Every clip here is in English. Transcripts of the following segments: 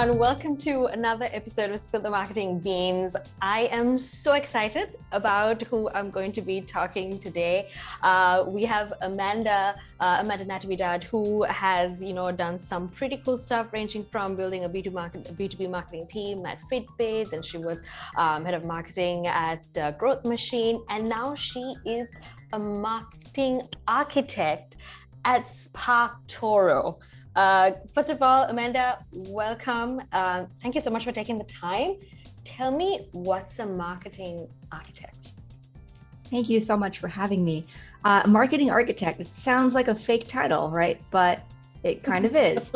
everyone. Welcome to another episode of Spill the Marketing Beans. I am so excited about who I'm going to be talking today. We have Amanda Natividad, who has, done some pretty cool stuff, ranging from building a B2B marketing team at Fitbit, and she was head of marketing at Growth Machine, and now she is a marketing architect at Sparktoro. First of all, Amanda, welcome. Thank you so much for taking the time. Tell me, what's a marketing architect? Thank you so much for having me. Marketing architect, it sounds like a fake title, right? But it kind of is.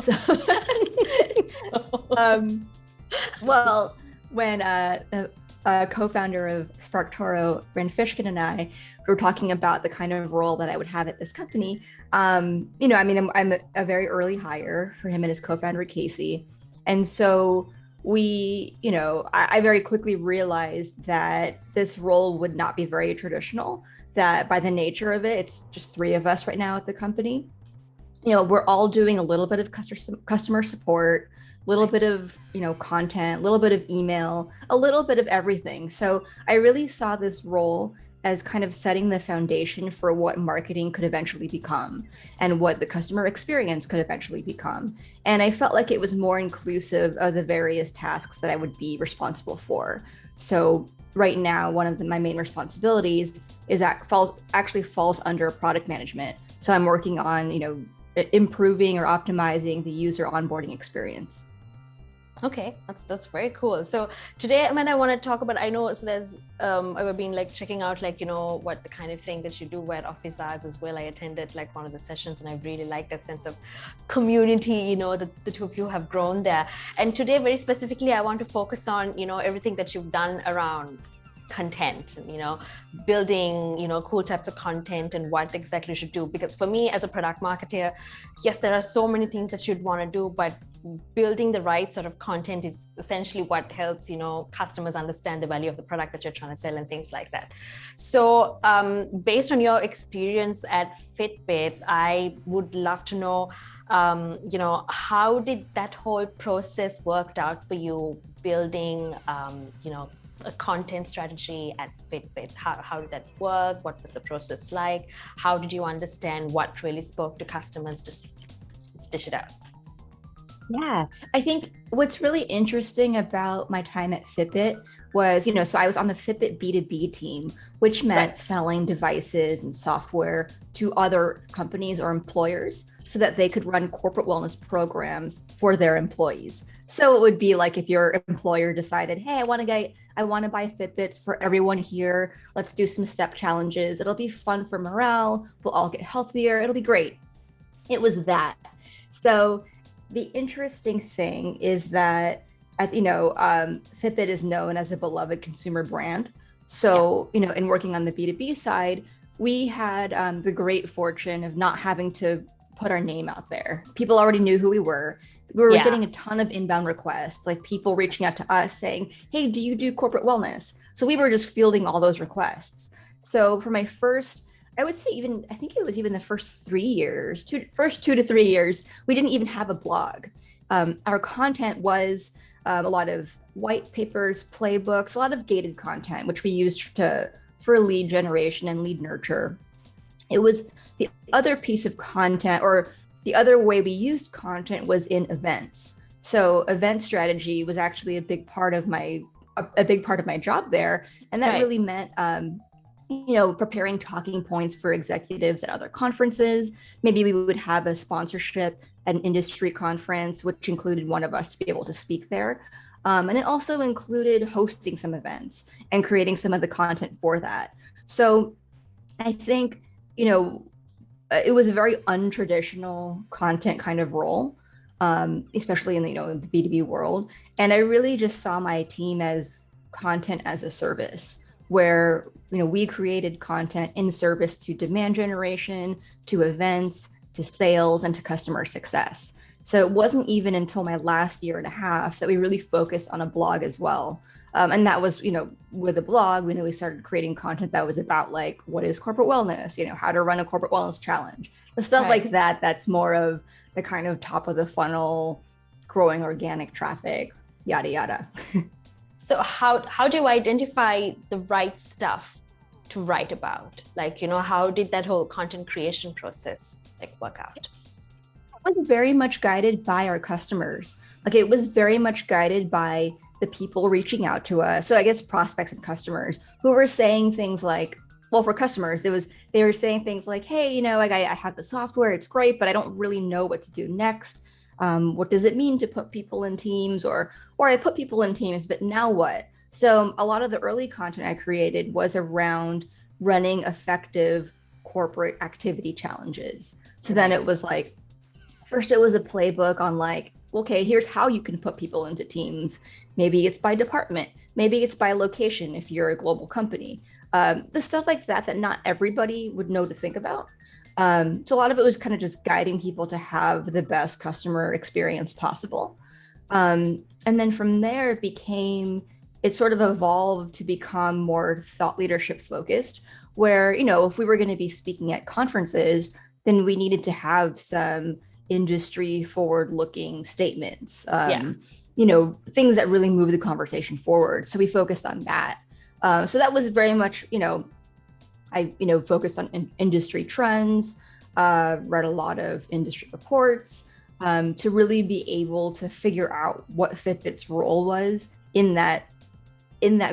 Well, when a co-founder of Sparktoro, Bryn Fishkin, and I were talking about the kind of role that I would have at this company, I'm a very early hire for him and his co-founder, Casey. And so I very quickly realized that this role would not be very traditional, that by the nature of it, it's just three of us right now at the company. We're all doing a little bit of customer support, a little bit of, content, a little bit of email, a little bit of everything. So I really saw this role as kind of setting the foundation for what marketing could eventually become and what the customer experience could eventually become. And I felt like it was more inclusive of the various tasks that I would be responsible for. So right now, one of my main responsibilities is that actually falls under product management. So I'm working on, improving or optimizing the user onboarding experience. Okay, that's very cool. So today, Amanda, I want to talk about, there's, I've been checking out, what the kind of thing that you do at Office Hours as well. I attended one of the sessions, and I really like that sense of community, that the two of you have grown there. And today, very specifically, I want to focus on, everything that you've done around content, building, cool types of content and what exactly you should do. Because for me as a product marketer, yes, there are so many things that you'd want to do, but building the right sort of content is essentially what helps, customers understand the value of the product that you're trying to sell and things like that. So based on your experience at Fitbit, I would love to know, how did that whole process worked out for you building, a content strategy at Fitbit? How did that work? What was the process like? How did you understand what really spoke to customers? Just let's dish it out. Yeah, I think what's really interesting about my time at Fitbit was, so I was on the Fitbit B2B team, which meant selling devices and software to other companies or employers so that they could run corporate wellness programs for their employees. So it would be like if your employer decided, hey, I want to buy Fitbits for everyone here. Let's do some step challenges. It'll be fun for morale. We'll all get healthier. It'll be great. It was that. So the interesting thing is that, Fitbit is known as a beloved consumer brand. So, in working on the B2B side, we had the great fortune of not having to put our name out there. People already knew who we were. We were getting a ton of inbound requests, like people reaching out to us saying, hey, do you do corporate wellness? So we were just fielding all those requests. So for my first, I would say I think it was even the first 3 years, first 2 to 3 years, we didn't even have a blog. Our content was a lot of white papers, playbooks, a lot of gated content, which we used for lead generation and lead nurture. It was the other piece of content, or the other way we used content, was in events. So event strategy was actually a big part of my job there. And that really meant, preparing talking points for executives at other conferences. Maybe we would have a sponsorship at an industry conference, which included one of us to be able to speak there. And it also included hosting some events and creating some of the content for that. So I think, it was a very untraditional content kind of role, especially in the B2B world. And I really just saw my team as content as a service, where we created content in service to demand generation, to events, to sales, and to customer success. So it wasn't even until my last year and a half that we really focused on a blog as well. And that was, with a blog, we started creating content that was about what is corporate wellness, how to run a corporate wellness challenge, the stuff like that. That's more of the kind of top of the funnel growing organic traffic, yada, yada. So how do you identify the right stuff to write about? Like, how did that whole content creation process like work out? It was very much guided by our customers. Like it was very much guided by the people reaching out to us. So I guess prospects and customers who were saying things like, well, for customers, they were saying things like, hey, like I have the software, it's great, but I don't really know what to do next. What does it mean to put people in teams, or I put people in teams, but now what? So a lot of the early content I created was around running effective corporate activity challenges. So then it was like, first it was a playbook on like, okay, here's how you can put people into teams. Maybe it's by department, maybe it's by location if you're a global company. The stuff like that not everybody would know to think about. So a lot of it was kind of just guiding people to have the best customer experience possible. And then from there it sort of evolved to become more thought leadership focused, where, if we were going to be speaking at conferences, then we needed to have some industry forward looking statements, things that really move the conversation forward. So we focused on that. So that was very much, I focused on industry trends, read a lot of industry reports, to really be able to figure out what Fitbit's role was in that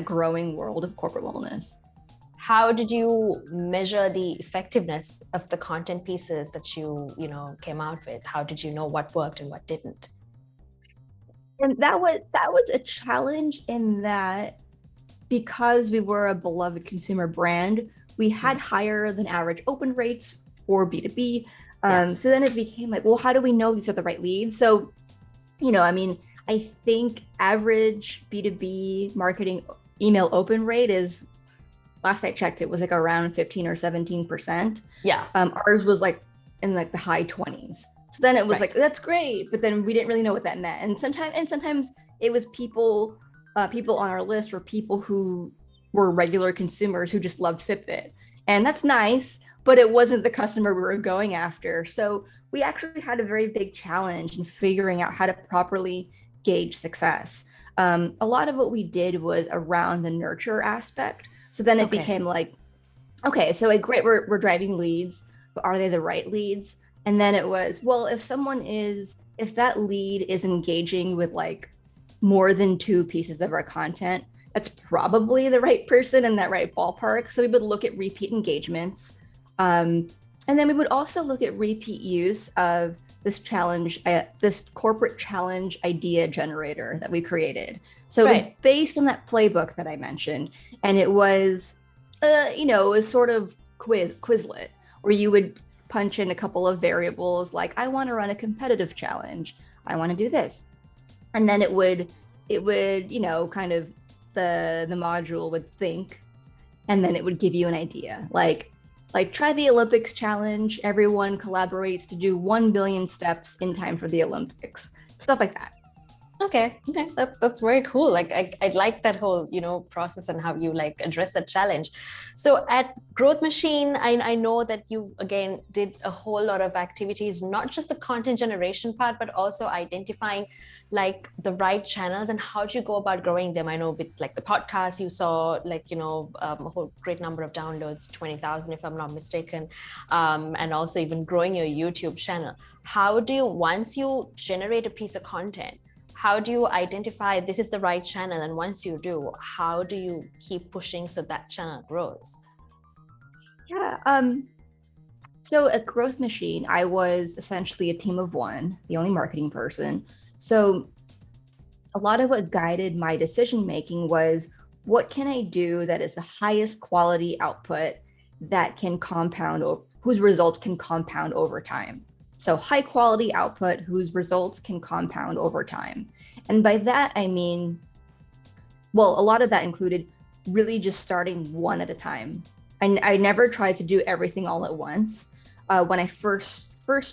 growing world of corporate wellness. How did you measure the effectiveness of the content pieces that you came out with? How did you know what worked and what didn't? And that was a challenge in that, because we were a beloved consumer brand, we had higher than average open rates for B2B. So then it became like, well, how do we know these are the right leads? So, I think average B2B marketing email open rate is, last I checked, it was like around 15 or 17%. Yeah. Ours was like in like the high 20s. So then it was like, that's great. But then we didn't really know what that meant. And sometimes it was people on our list were people who were regular consumers who just loved Fitbit. And that's nice, but it wasn't the customer we were going after. So we actually had a very big challenge in figuring out how to properly gauge success. A lot of what we did was around the nurture aspect. So then it became like, okay, so like, great, we're driving leads, but are they the right leads? And then it was, well, if that lead is engaging with like more than 2 pieces of our content, that's probably the right person in that right ballpark. So we would look at repeat engagements. And then we would also look at repeat use of this challenge, this corporate challenge idea generator that we created. So it was based on that playbook that I mentioned. And it was, it was sort of Quizlet, where you would punch in a couple of variables like, I want to run a competitive challenge, I want to do this. And then it would, kind of the module would think, and then it would give you an idea. Like try the Olympics challenge. Everyone collaborates to do 1 billion steps in time for the Olympics. Stuff like that. Okay, that's very cool. Like I like that whole process and how you like address that challenge. So at Growth Machine, I know that you again did a whole lot of activities, not just the content generation part, but also identifying like the right channels and how do you go about growing them. I know with like the podcast, you saw like a whole great number of downloads, 20,000 if I'm not mistaken, and also even growing your YouTube channel. How do you, once you generate a piece of content, how do you identify this is the right channel? And once you do, how do you keep pushing so that channel grows? Yeah. So at Growth Machine, I was essentially a team of one, the only marketing person. So a lot of what guided my decision making was, what can I do that is the highest quality output that can compound, whose results can compound over time? So high quality output whose results can compound over time. And by that, I mean, well, a lot of that included really just starting one at a time. And I never tried to do everything all at once. When I first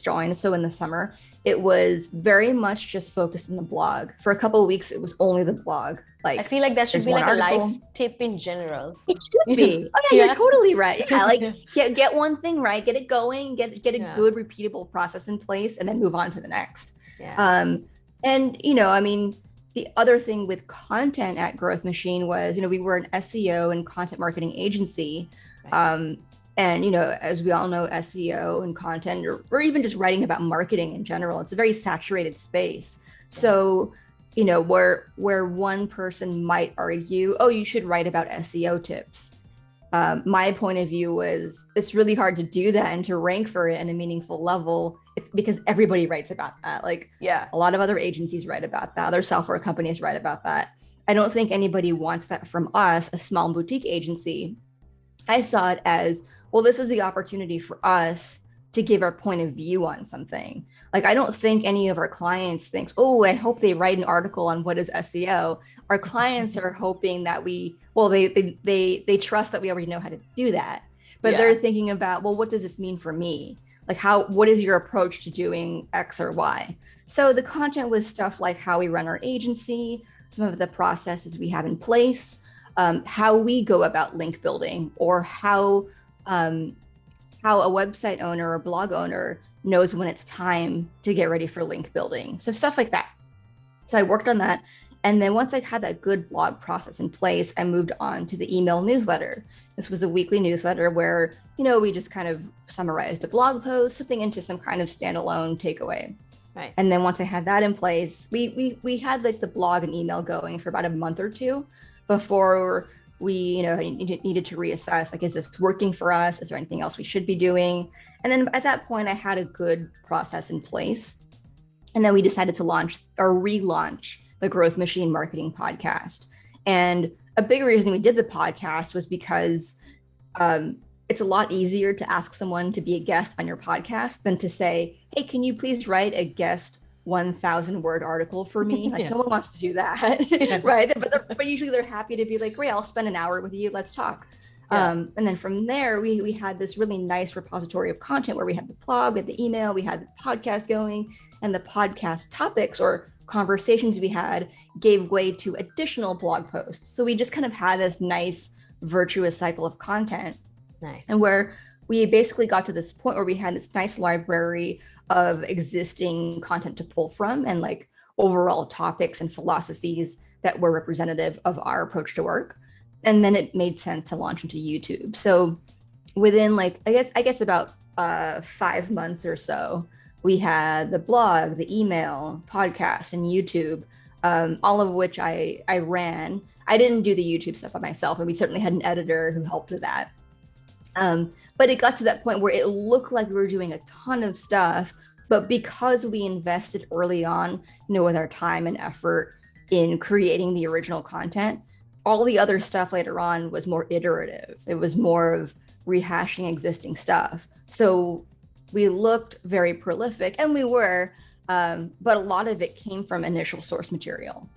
joined, so in the summer, it was very much just focused on the blog. For a couple of weeks, it was only the blog. Like, I feel like that should be like article. A life tip in general. It should be. Oh yeah, you're totally right. Yeah, like get one thing right, get it going, get a good repeatable process in place, and then move on to the next. Yeah. And, I mean, the other thing with content at Growth Machine was, we were an SEO and content marketing agency. Right. And, as we all know, SEO and content, or even just writing about marketing in general, it's a very saturated space. Yeah. So, where one person might argue, oh, you should write about SEO tips. My point of view was it's really hard to do that and to rank for it in a meaningful level because everybody writes about that. Like, Yeah, a lot of other agencies write about that. Other software companies write about that. I don't think anybody wants that from us, a small boutique agency. I saw it as, well, this is the opportunity for us to give our point of view on something. Like, I don't think any of our clients thinks, oh, I hope they write an article on what is SEO. Our clients are hoping that they trust that we already know how to do that. But they're thinking about, well, what does this mean for me? Like, what is your approach to doing X or Y? So the content was stuff like how we run our agency, some of the processes we have in place, how we go about link building, or how a website owner or blog owner knows when it's time to get ready for link building. So stuff like that. So I worked on that. And then once I had that good blog process in place, I moved on to the email newsletter. This was a weekly newsletter where, we just kind of summarized a blog post, something into some kind of standalone takeaway. Right. And then once I had that in place, we had like the blog and email going for about a month or two before we, needed to reassess, like, is this working for us? Is there anything else we should be doing? And then at that point, I had a good process in place. And then we decided to launch or relaunch the Growth Machine Marketing Podcast. And a big reason we did the podcast was because it's a lot easier to ask someone to be a guest on your podcast than to say, hey, can you please write a guest 1,000 word article for me? Like, no one wants to do that, right? But usually they're happy to be like, great, I'll spend an hour with you. Let's talk. And then from there, we had this really nice repository of content where we had the blog, we had the email, we had the podcast going, and the podcast topics or conversations we had gave way to additional blog posts. So we just kind of had this nice virtuous cycle of content. Nice. And where we basically got to this point where we had this nice library of existing content to pull from and like overall topics and philosophies that were representative of our approach to work. And then it made sense to launch into YouTube. So within like, I guess about 5 months or so, we had the blog, the email, podcast, and YouTube, all of which I ran. I didn't do the YouTube stuff by myself, and we certainly had an editor who helped with that. But it got to that point where it looked like we were doing a ton of stuff, but because we invested early on, with our time and effort in creating the original content, all the other stuff later on was more iterative. It was more of rehashing existing stuff. So we looked very prolific, and we were, but a lot of it came from initial source material.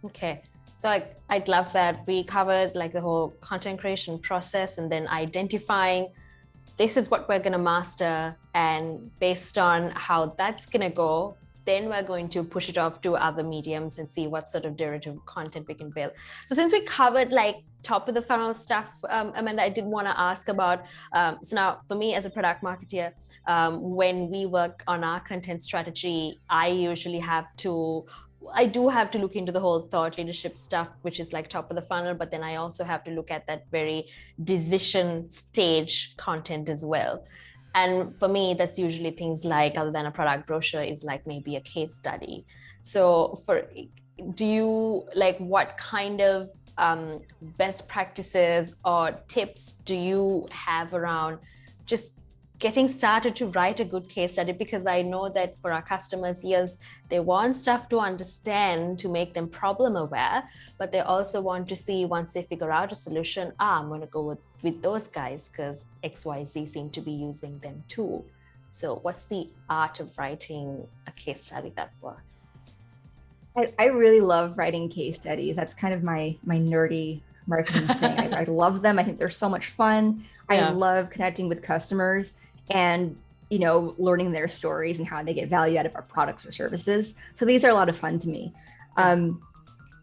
Okay. So I'd love that. We covered like the whole content creation process and then identifying this is what we're going to master. And based on how that's going to go, then we're going to push it off to other mediums and see what sort of derivative content we can build. So since we covered like top of the funnel stuff, Amanda, I did want to ask about, so now for me as a product marketer, when we work on our content strategy, I do have to look into the whole thought leadership stuff, which is like top of the funnel, but then I also have to look at that very decision stage content as well. And for me, that's usually things like, other than a product brochure, is like maybe a case study. So do you like, what kind of best practices or tips do you have around just getting started to write a good case study? Because I know that for our customers, yes, they want stuff to understand to make them problem aware, but they also want to see, once they figure out a solution, I'm going to go with those guys because XYZ seem to be using them too. So what's the art of writing a case study that works? I really love writing case studies. That's kind of my nerdy marketing thing. I love them. I think they're so much fun. I love connecting with customers and, learning their stories and how they get value out of our products or services. So these are a lot of fun to me. And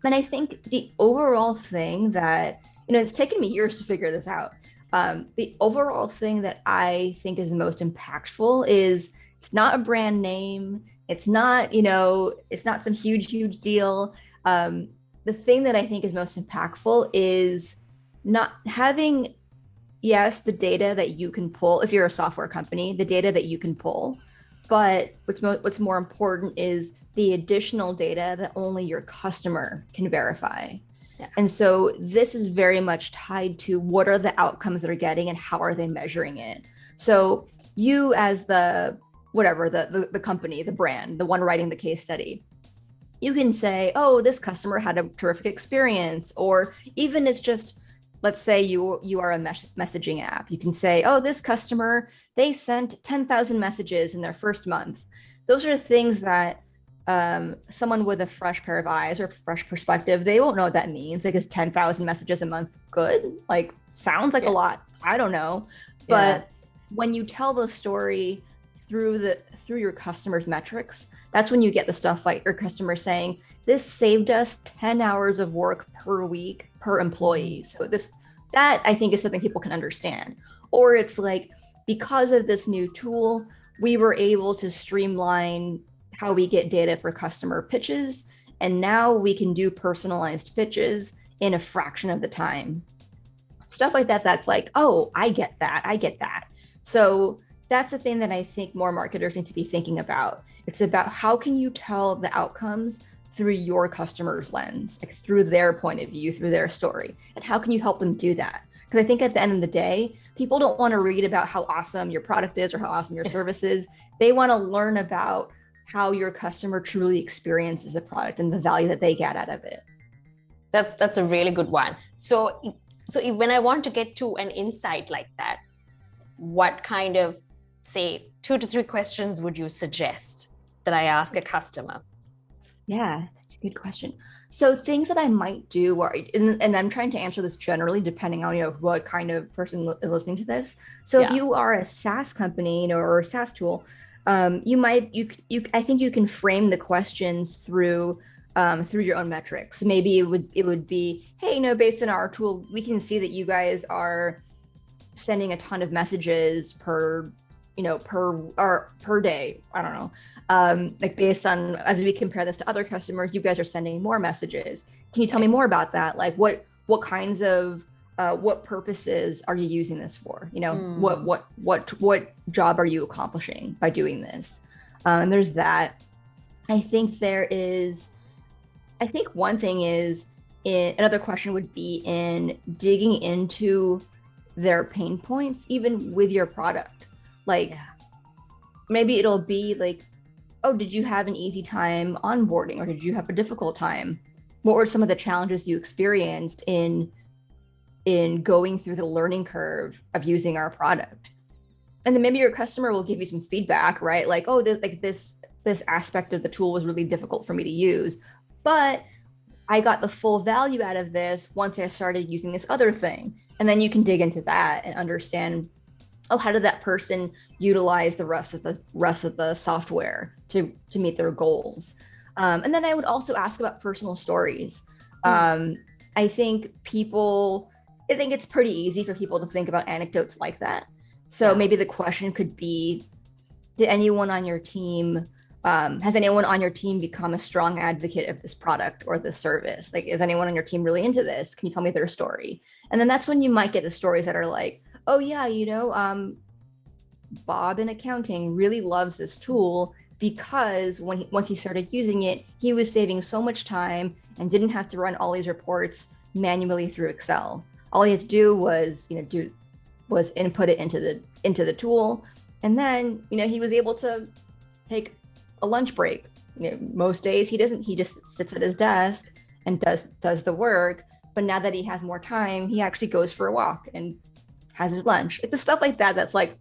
I think the overall thing that, it's taken me years to figure this out. The overall thing that I think is the most impactful is it's not a brand name. It's not, it's not some huge deal. The thing that I think is most impactful is not having, yes, the data that you can pull if you're a software company, the data that you can pull, but what's more important is the additional data that only your customer can verify. Yeah. And so this is very much tied to what are the outcomes they're getting and how are they measuring it. So you as the whatever, the company, the brand, the one writing the case study, you can say, oh, this customer had a terrific experience. Or even it's just, let's say you are a messaging app. You can say, oh, this customer, they sent 10,000 messages in their first month. Those are things that someone with a fresh pair of eyes or fresh perspective, they won't know what that means. Like, is 10,000 messages a month good? Like, sounds like a lot. I don't know. But when you tell the story through your customers' metrics, that's when you get the stuff like your customer saying, this saved us 10 hours of work per week per employee. So that I think is something people can understand. Or it's like, because of this new tool, we were able to streamline how we get data for customer pitches. And now we can do personalized pitches in a fraction of the time. Stuff like that, that's like, oh, I get that. So that's the thing that I think more marketers need to be thinking about. It's about how can you tell the outcomes through your customer's lens, like through their point of view, through their story, and how can you help them do that? Because I think at the end of the day, people don't want to read about how awesome your product is or how awesome your service is. They want to learn about how your customer truly experiences the product and the value that they get out of it. That's a really good one. So when I want to get to an insight like that, what kind of, say, 2 to 3 questions would you suggest that I ask a customer? Yeah, that's a good question. So things that I might do, and I'm trying to answer this generally, depending on what kind of person is listening to this. So if you are a SaaS company, or a SaaS tool, I think you can frame the questions through your own metrics. So maybe it would be, hey, based on our tool, we can see that you guys are sending a ton of messages per day. I don't know. Like, based on, as we compare this to other customers, you guys are sending more messages. Can you tell me more about that? Like, what kinds of what purposes are you using this for? What job are you accomplishing by doing this? And there's that. I think one thing is, another question would be in digging into their pain points, even with your product. Like, maybe it'll be like, oh, did you have an easy time onboarding, or did you have a difficult time? What were some of the challenges you experienced in going through the learning curve of using our product? And then maybe your customer will give you some feedback, right? Like, oh, this aspect of the tool was really difficult for me to use, but I got the full value out of this once I started using this other thing. And then you can dig into that and understand, oh, how did that person utilize the rest of the software to meet their goals? And then I would also ask about personal stories. I think it's pretty easy for people to think about anecdotes like that. So maybe the question could be, has anyone on your team become a strong advocate of this product or this service? Like, is anyone on your team really into this? Can you tell me their story? And then that's when you might get the stories that are like, oh yeah, Bob in accounting really loves this tool because once he started using it, he was saving so much time and didn't have to run all these reports manually through Excel. All he had to do was input it into the tool, and then he was able to take a lunch break. Most days he doesn't. He just sits at his desk and does the work. But now that he has more time, he actually goes for a walk and has his lunch. It's the stuff like that that's like,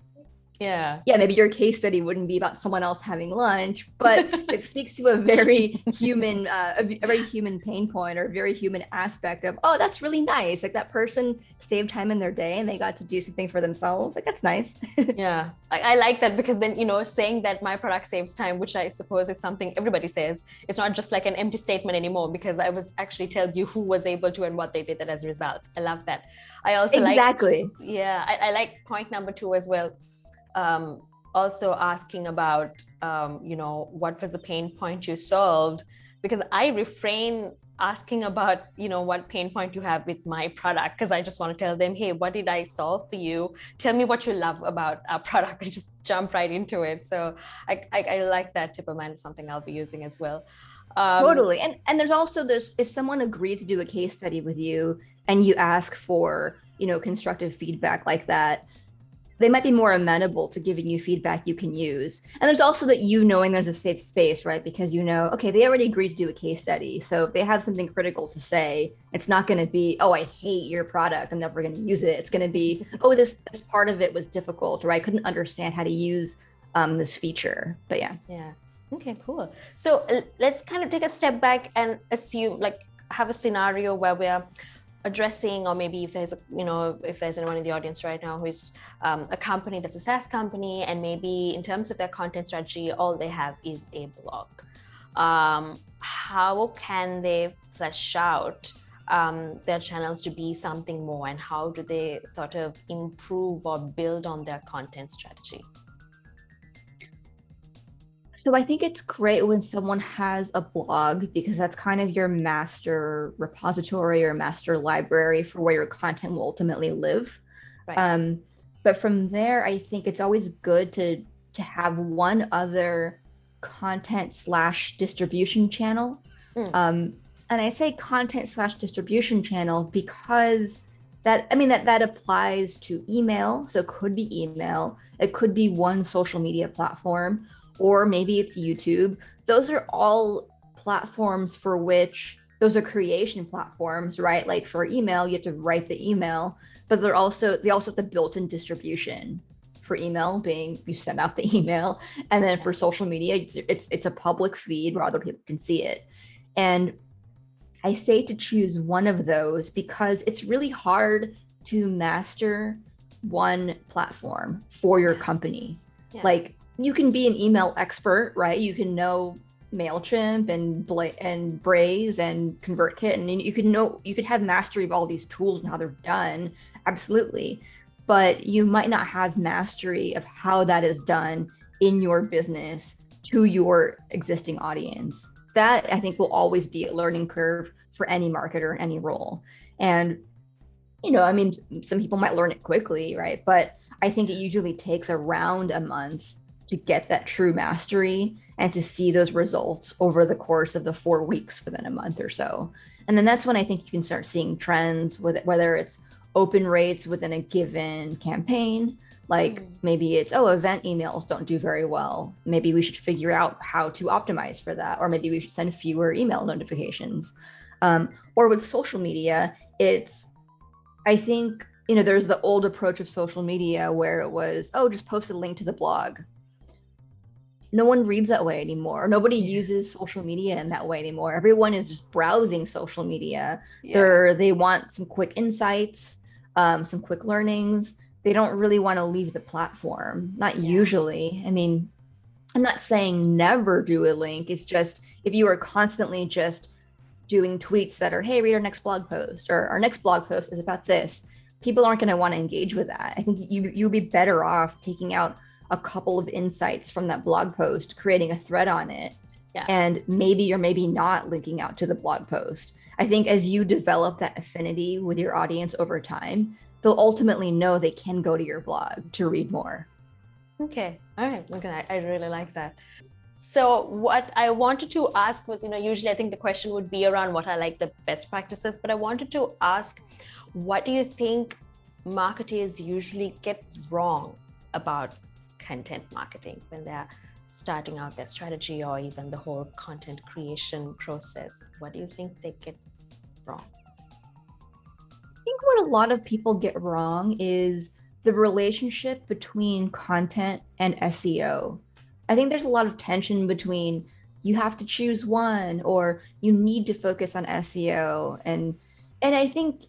maybe your case study wouldn't be about someone else having lunch, but it speaks to a very human pain point, or a very human aspect of, oh, that's really nice. Like, that person saved time in their day and they got to do something for themselves. Like, that's nice. Yeah, I like that, because then, saying that my product saves time, which I suppose is something everybody says, it's not just like an empty statement anymore, because I was actually tell you who was able to and what they did that as a result. I love that. I also exactly. I like point number 2 as well. also asking about, what was the pain point you solved, because I refrain asking about, what pain point you have with my product, because I just want to tell them, hey, what did I solve for you? Tell me what you love about our product, and just jump right into it. So I like that tip, Amanda, something I'll be using as well. Totally. And there's also this, if someone agreed to do a case study with you and you ask for, constructive feedback like that, they might be more amenable to giving you feedback you can use. And there's also that knowing there's a safe space, right? Because okay, they already agreed to do a case study. So if they have something critical to say, it's not going to be, oh, I hate your product, I'm never going to use it. It's going to be, oh, this part of it was difficult, or I couldn't understand how to use this feature. But yeah. Yeah. Okay, cool. So let's kind of take a step back and assume, have a scenario where we're addressing, or maybe if there's if there's anyone in the audience right now who is a company that's a SaaS company, and maybe in terms of their content strategy, all they have is a blog. How can they flesh out their channels to be something more, and how do they sort of improve or build on their content strategy? So I think it's great when someone has a blog, because that's kind of your master repository or master library for where your content will ultimately live. Right. But from there, I think it's always good to have one other content/distribution channel. And I say content/distribution channel because that applies to email. So it could be email, it could be one social media platform, or maybe it's YouTube. Those are all platforms for which, those are creation platforms, right? Like for email, you have to write the email, but they also have the built-in distribution for email, being you send out the email. And then for social media, it's a public feed where other people can see it. And I say to choose one of those because it's really hard to master one platform for your company. Yeah. Like, you can be an email expert, right? You can know MailChimp and Braze and ConvertKit, and you could have mastery of all these tools and how they're done, absolutely. But you might not have mastery of how that is done in your business to your existing audience. That, I think, will always be a learning curve for any marketer in any role. And, some people might learn it quickly, right? But I think it usually takes around a month to get that true mastery and to see those results over the course of the 4 weeks within a month or so. And then that's when I think you can start seeing trends with it, whether it's open rates within a given campaign, like maybe it's, event emails don't do very well. Maybe we should figure out how to optimize for that. Or maybe we should send fewer email notifications. Or with social media, I think, there's the old approach of social media where it was, just post a link to the blog. No one reads that way anymore. Nobody uses social media in that way anymore. Everyone is just browsing social media. Yeah. They want some quick insights, some quick learnings. They don't really want to leave the platform. Not usually. I'm not saying never do a link. It's just, if you are constantly just doing tweets that are, hey, read our next blog post, or our next blog post is about this, people aren't going to want to engage with that. I think you'd be better off taking out a couple of insights from that blog post, creating a thread on it, and maybe or maybe not linking out to the blog post. I think as you develop that affinity with your audience over time, they'll ultimately know they can go to your blog to read more. Okay. All right. Okay. I really like that. So what I wanted to ask was, usually I think the question would be around what are like the best practices, but I wanted to ask, what do you think marketers usually get wrong about content marketing when they're starting out their strategy, or even the whole content creation process? What do you think they get wrong? I think what a lot of people get wrong is the relationship between content and SEO. I think there's a lot of tension between you have to choose one, or you need to focus on SEO. And I think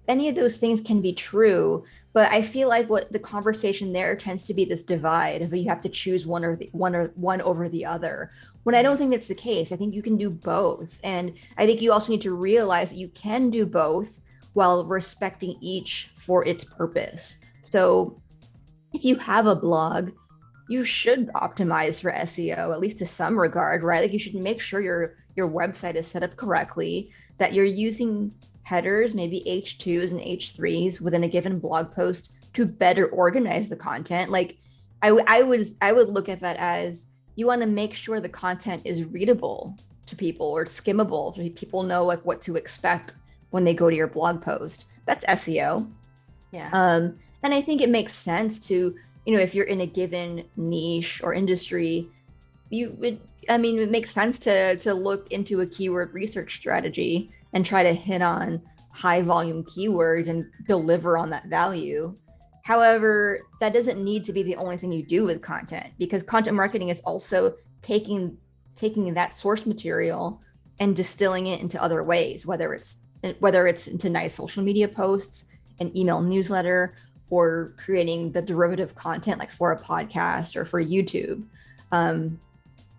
any of those things can be true, but I feel like what the conversation there tends to be this divide of you have to choose one over the other, when I don't think that's the case. I think you can do both. And I think you also need to realize that you can do both while respecting each for its purpose. So if you have a blog, you should optimize for SEO, at least to some regard, right? Like you should make sure your website is set up correctly, that you're using headers, maybe H2s and H3s within a given blog post to better organize the content. Like I would look at that as you want to make sure the content is readable to people or skimmable, so people know like what to expect when they go to your blog post. That's SEO. Yeah. And I think it makes sense to, if you're in a given niche or industry, it makes sense to look into a keyword research strategy and try to hit on high volume keywords and deliver on that value. However, that doesn't need to be the only thing you do with content, because content marketing is also taking that source material and distilling it into other ways, whether it's into nice social media posts, an email newsletter, or creating the derivative content like for a podcast or for YouTube. And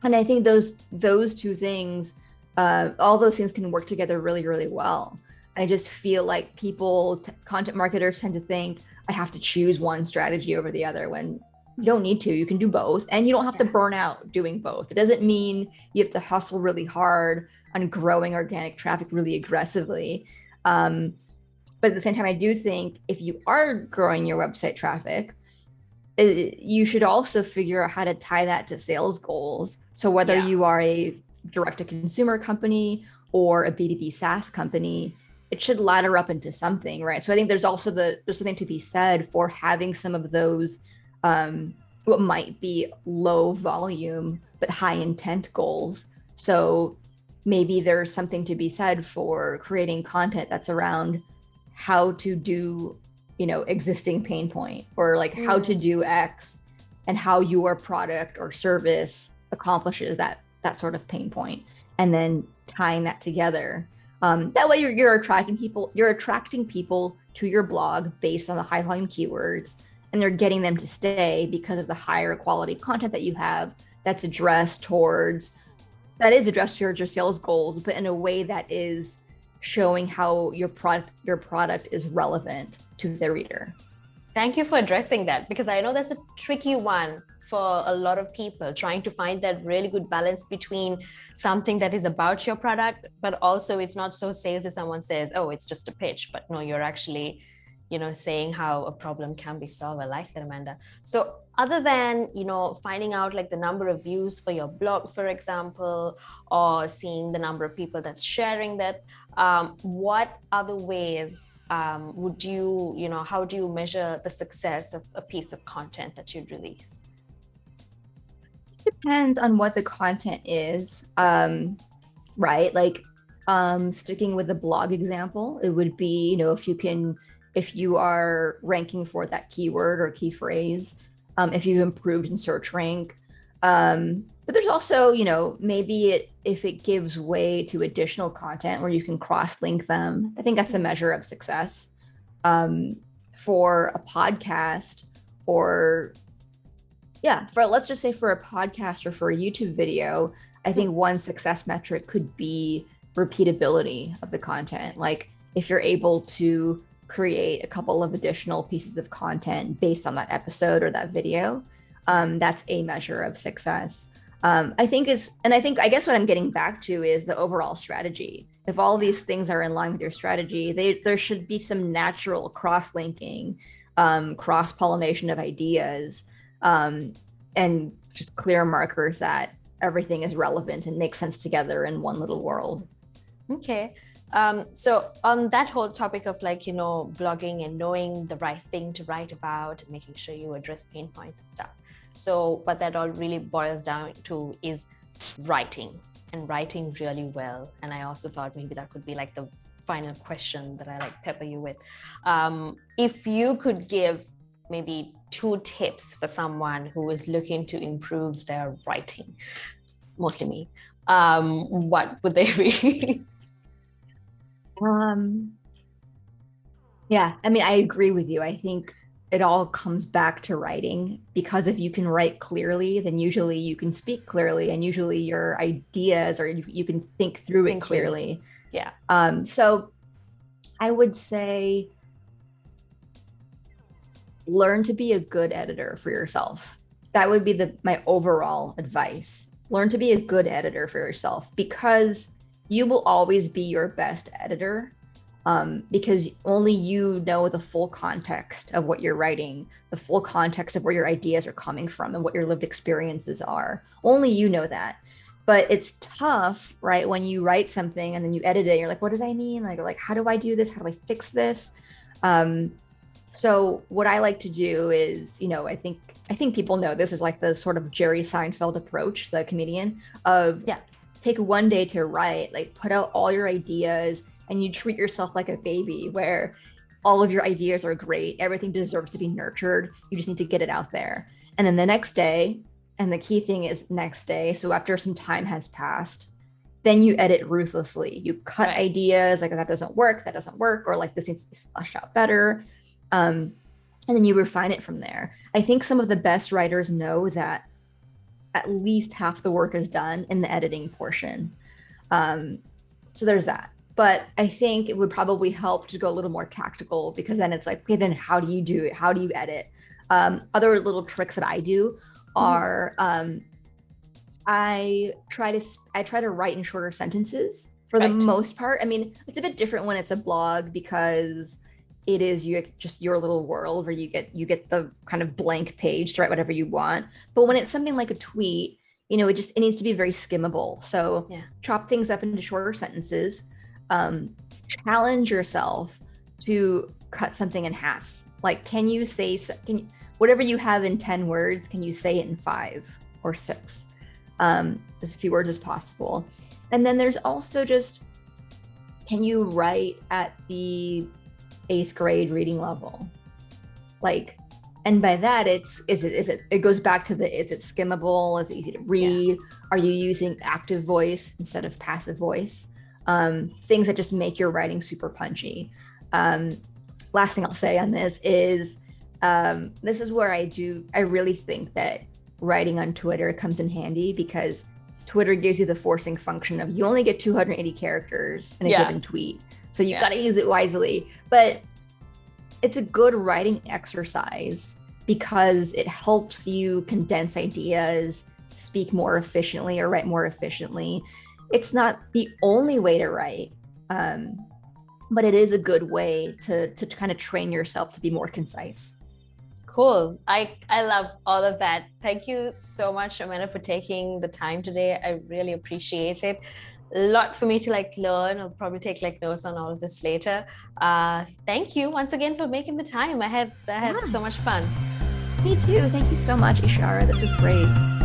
I think those two things, all those things can work together really, really well. I just feel like content marketers tend to think I have to choose one strategy over the other, when you don't need to. You can do both, and you don't have to burn out doing both. It doesn't mean you have to hustle really hard on growing organic traffic really aggressively. But at the same time, I do think if you are growing your website traffic, you should also figure out how to tie that to sales goals. So whether you are a direct-to-consumer company or a B2B SaaS company, it should ladder up into something, right? So I think there's something to be said for having some of those what might be low volume but high intent goals. So maybe there's something to be said for creating content that's around how to do, existing pain point, or like how to do X and how your product or service accomplishes that sort of pain point, and then tying that together. That way you're attracting people to your blog based on the high volume keywords, and they're getting them to stay because of the higher quality content that you have that is addressed towards your sales goals, but in a way that is showing how your product is relevant to the reader. Thank you for addressing that, because I know that's a tricky one for a lot of people, trying to find that really good balance between something that is about your product, but also it's not so sales as someone says, oh, it's just a pitch, but no, you're actually, saying how a problem can be solved. I like that, Amanda. So other than, finding out like the number of views for your blog, for example, or seeing the number of people that's sharing that, what other ways would you, how do you measure the success of a piece of content that you'd release? Depends on what the content is, right? Like sticking with the blog example, it would be, if you are ranking for that keyword or key phrase, if you've improved in search rank. But there's also, maybe if it gives way to additional content where you can cross-link them. I think that's a measure of success. For a podcast, or let's just say for a podcast or for a YouTube video, I think one success metric could be repeatability of the content. Like if you're able to create a couple of additional pieces of content based on that episode or that video, that's a measure of success. I guess what I'm getting back to is the overall strategy. If all these things are in line with your strategy, there should be some natural cross-linking, cross-pollination of ideas, and just clear markers that everything is relevant and makes sense together in one little world. Okay. So on that whole topic of blogging and knowing the right thing to write about, making sure you address pain points and stuff. So what that all really boils down to is writing, and writing really well. And I also thought maybe that could be like the final question that I pepper you with. If you could give maybe 2 tips for someone who is looking to improve their writing, mostly me, what would they be? I agree with you. I think it all comes back to writing, because if you can write clearly, then usually you can speak clearly, and usually your ideas, or you can think through it clearly. Yeah. So I would say learn to be a good editor for yourself. that would be my overall advice. Learn to be a good editor for yourself, because you will always be your best editor, because only you know the full context of what you're writing, the full context of where your ideas are coming from and what your lived experiences are. Only you know that. But it's tough, right? When you write something and then you edit it, you're like, what does I mean? Like, how do I do this? How do I fix this? So what I like to do is, I think people know this is like the sort of Jerry Seinfeld approach, the comedian, of take one day to write, like put out all your ideas, and you treat yourself like a baby where all of your ideas are great. Everything deserves to be nurtured. You just need to get it out there. And then the next day, and the key thing is next day. So after some time has passed, then you edit ruthlessly. You cut ideas like that doesn't work, or like this needs to be fleshed out better. And then you refine it from there. I think some of the best writers know that at least half the work is done in the editing portion. So there's that. But I think it would probably help to go a little more tactical, because then it's like, okay, then how do you do it? How do you edit? Other little tricks that I do are I try to write in shorter sentences for the most part. I mean, it's a bit different when it's a blog, because it is just your little world where you get the kind of blank page to write whatever you want. But when it's something like a tweet, it needs to be very skimmable. So chop things up into shorter sentences. Challenge yourself to cut something in half. Like, can you whatever you have in 10 words, can you say it in 5 or 6? As few words as possible. And then there's also just, can you write at the 8th grade reading level? Like, and by that, it goes back to is it skimmable? Is it easy to read? Are you using active voice instead of passive voice? Things that just make your writing super punchy. Last thing I'll say on this is, this is where I really think that writing on Twitter comes in handy, because Twitter gives you the forcing function of you only get 280 characters in a given tweet. So you got to use it wisely. But it's a good writing exercise because it helps you condense ideas, speak more efficiently, or write more efficiently. It's not the only way to write, but it is a good way to kind of train yourself to be more concise. Cool. I love all of that. Thank you so much, Amanda, for taking the time today. I really appreciate it. A lot for me to learn. I'll probably take notes on all of this later. Thank you once again for making the time. I had so much fun. Me too. Thank you so much, Ishara. This was great.